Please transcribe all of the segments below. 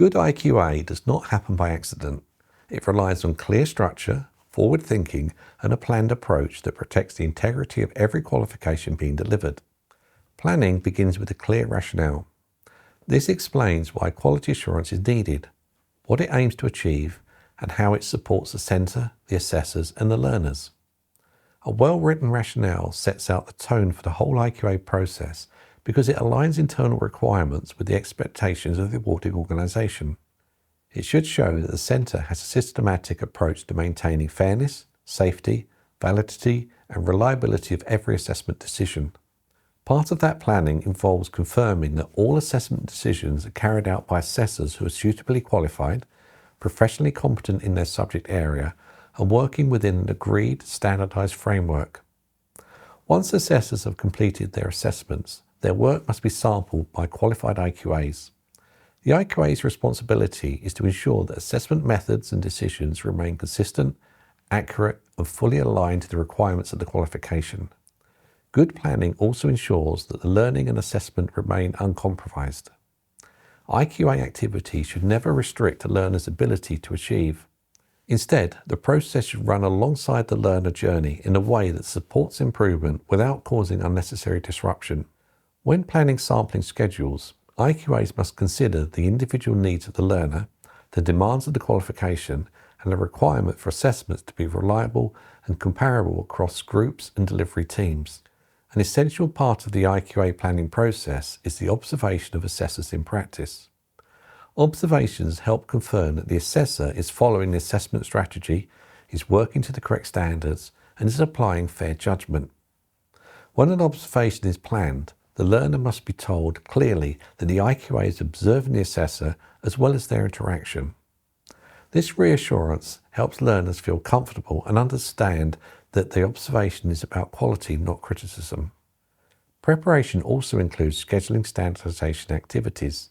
Good IQA does not happen by accident. It relies on clear structure, forward thinking, and a planned approach that protects the integrity of every qualification being delivered. Planning begins with a clear rationale. This explains why quality assurance is needed, what it aims to achieve, and how it supports the centre, the assessors, and the learners. A well-written rationale sets out the tone for the whole IQA process because it aligns internal requirements with the expectations of the awarding organisation. It should show that the centre has a systematic approach to maintaining fairness, safety, validity, and reliability of every assessment decision. Part of that planning involves confirming that all assessment decisions are carried out by assessors who are suitably qualified, professionally competent in their subject area, and working within an agreed, standardised framework. Once assessors have completed their assessments, their work must be sampled by qualified IQAs. The IQA's responsibility is to ensure that assessment methods and decisions remain consistent, accurate, and fully aligned to the requirements of the qualification. Good planning also ensures that the learning and assessment remain uncompromised. IQA activity should never restrict a learner's ability to achieve. Instead, the process should run alongside the learner journey in a way that supports improvement without causing unnecessary disruption. When planning sampling schedules, IQAs must consider the individual needs of the learner, the demands of the qualification, and the requirement for assessments to be reliable and comparable across groups and delivery teams. An essential part of the IQA planning process is the observation of assessors in practice. Observations help confirm that the assessor is following the assessment strategy, is working to the correct standards, and is applying fair judgment. When an observation is planned, the learner must be told clearly that the IQA is observing the assessor as well as their interaction. This reassurance helps learners feel comfortable and understand that the observation is about quality, not criticism. Preparation also includes scheduling standardisation activities.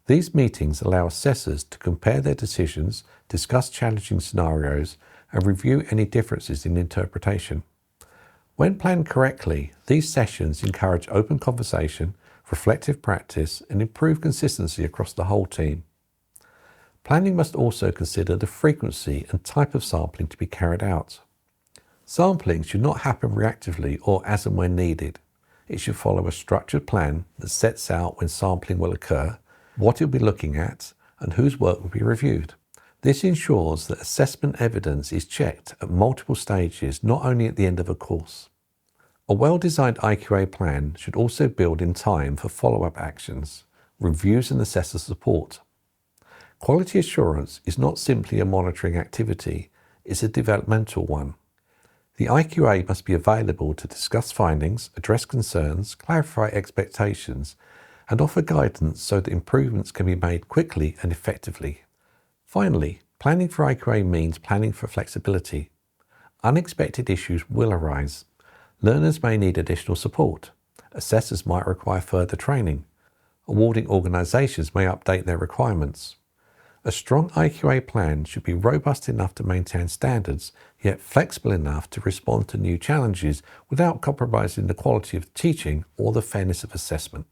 These meetings allow assessors to compare their decisions, discuss challenging scenarios, and review any differences in interpretation. When planned correctly, these sessions encourage open conversation, reflective practice, and improve consistency across the whole team. Planning must also consider the frequency and type of sampling to be carried out. Sampling should not happen reactively or as and when needed. It should follow a structured plan that sets out when sampling will occur, what it will be looking at, and whose work will be reviewed. This ensures that assessment evidence is checked at multiple stages, not only at the end of a course. A well-designed IQA plan should also build in time for follow-up actions, reviews and assessor support. Quality assurance is not simply a monitoring activity, it's a developmental one. The IQA must be available to discuss findings, address concerns, clarify expectations, and offer guidance so that improvements can be made quickly and effectively. Finally, planning for IQA means planning for flexibility. Unexpected issues will arise. Learners may need additional support. Assessors might require further training. Awarding organisations may update their requirements. A strong IQA plan should be robust enough to maintain standards, yet flexible enough to respond to new challenges without compromising the quality of teaching or the fairness of assessment.